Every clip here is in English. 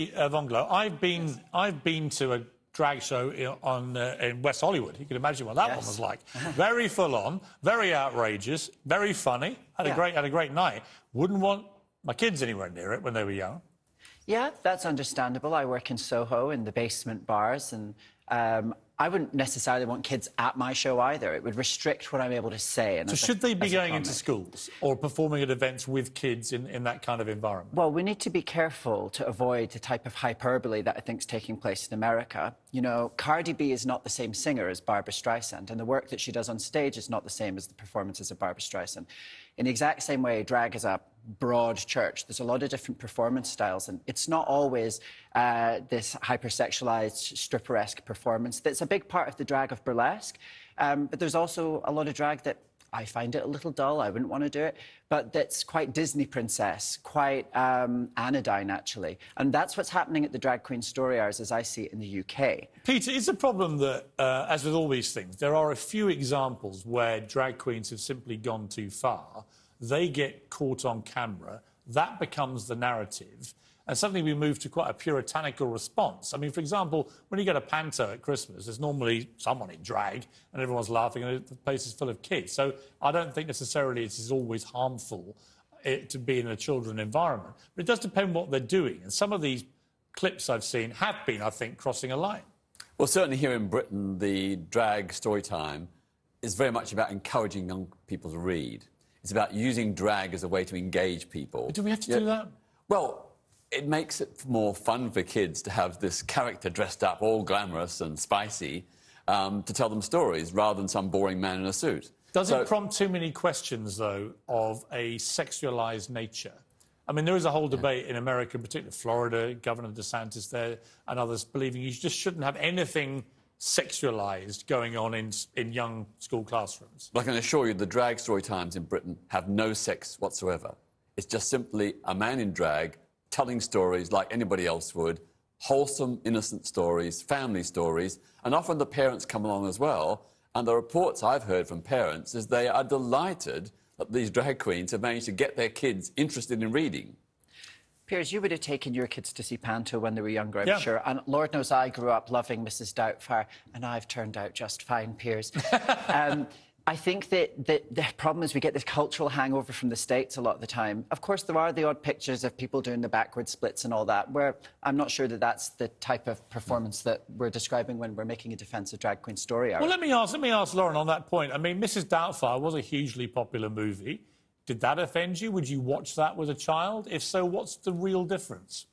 Von Glow, I've been to a drag show in West Hollywood. You can imagine what that one was like. Very full on, very outrageous, very funny. Had a great night. Wouldn't want my kids anywhere near it when they were young. Yeah, that's understandable. I work in Soho in the basement bars, and I wouldn't necessarily want kids at my show either. It would restrict what I'm able to say. And so should they be going into schools or performing at events with kids in that kind of environment? Well, we need to be careful to avoid the type of hyperbole that I think is taking place in America. You know, Cardi B is not the same singer as Barbra Streisand, and the work that she does on stage is not the same as the performances of Barbra Streisand. In the exact same way, drag is a broad church. There's a lot of different performance styles, and it's not always this hypersexualized, stripper-esque performance. That's a big part of the drag of burlesque. But there's also a lot of drag that I find it a little dull. I wouldn't want to do it. But that's quite Disney princess, quite anodyne, actually. And that's what's happening at the Drag Queen Story Hours, as I see it in the UK. Peter, is the problem that, as with all these things, there are a few examples where drag queens have simply gone too far. They get caught on camera. That becomes the narrative. And suddenly we move to quite a puritanical response. I mean, for example, when you get a panto at Christmas, there's normally someone in drag and everyone's laughing and the place is full of kids. So I don't think necessarily it is always harmful to be in a children's environment. But it does depend what they're doing. And some of these clips I've seen have been, I think, crossing a line. Well, certainly here in Britain, the drag story time is very much about encouraging young people to read. It's about using drag as a way to engage people. But do we have to do that? Well, it makes it more fun for kids to have this character dressed up, all glamorous and spicy, to tell them stories rather than some boring man in a suit. Does it prompt too many questions, though, of a sexualised nature? I mean, there is a whole debate in America, particularly Florida, Governor DeSantis there and others believing you just shouldn't have anything sexualised going on in young school classrooms. But I can assure you the drag story times in Britain have no sex whatsoever. It's just simply a man in drag telling stories like anybody else would, wholesome, innocent stories, family stories, and often the parents come along as well. And the reports I've heard from parents is they are delighted that these drag queens have managed to get their kids interested in reading. Piers, you would have taken your kids to see Panto when they were younger, I'm sure. And Lord knows I grew up loving Mrs. Doubtfire, and I've turned out just fine, Piers. I think that the problem is we get this cultural hangover from the States a lot of the time. Of course, there are the odd pictures of people doing the backward splits and all that, where I'm not sure that that's the type of performance that we're describing when we're making a defence of Drag Queen Story Hour. Well, let me ask Lauren on that point. I mean, Mrs. Doubtfire was a hugely popular movie. Did that offend you? Would you watch that with a child? If so, what's the real difference?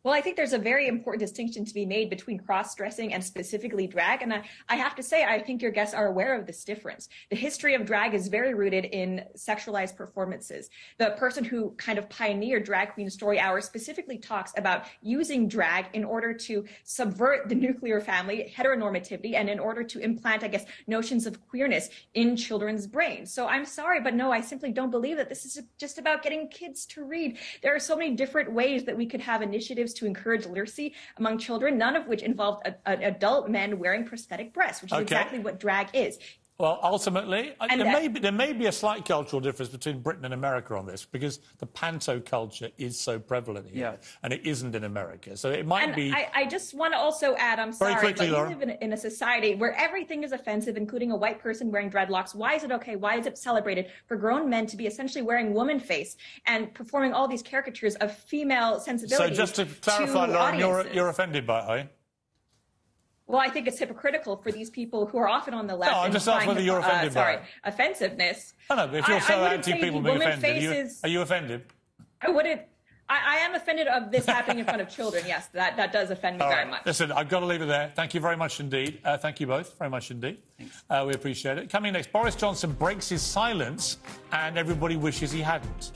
Well, I think there's a very important distinction to be made between cross-dressing and specifically drag. And I have to say, I think your guests are aware of this difference. The history of drag is very rooted in sexualized performances. The person who kind of pioneered Drag Queen Story Hour specifically talks about using drag in order to subvert the nuclear family, heteronormativity, and in order to implant, I guess, notions of queerness in children's brains. So I'm sorry, but no, I simply don't believe that this is just about getting kids to read. There are so many different ways that we could have initiatives to encourage literacy among children, none of which involved adult men wearing prosthetic breasts, which is exactly what drag is. Well, ultimately, there may be a slight cultural difference between Britain and America on this, because the panto culture is so prevalent here, and it isn't in America. So it might be... I just want to also add, I'm sorry, quickly, but we live in a society where everything is offensive, including a white person wearing dreadlocks. Why is it okay? Why is it celebrated for grown men to be essentially wearing woman face and performing all these caricatures of female sensibilities? So just to clarify, Lauren, you're offended by it, are you? Well, I think it's hypocritical for these people who are often on the left. No, I'm just asking whether you're offended by it. Offensiveness. No, but if you're so anti-people being offended, are you offended? I wouldn't. I am offended of this happening in front of children, yes. That does offend me very much. Listen, I've got to leave it there. Thank you very much indeed. Thank you both very much indeed. Thanks. We appreciate it. Coming next, Boris Johnson breaks his silence and everybody wishes he hadn't.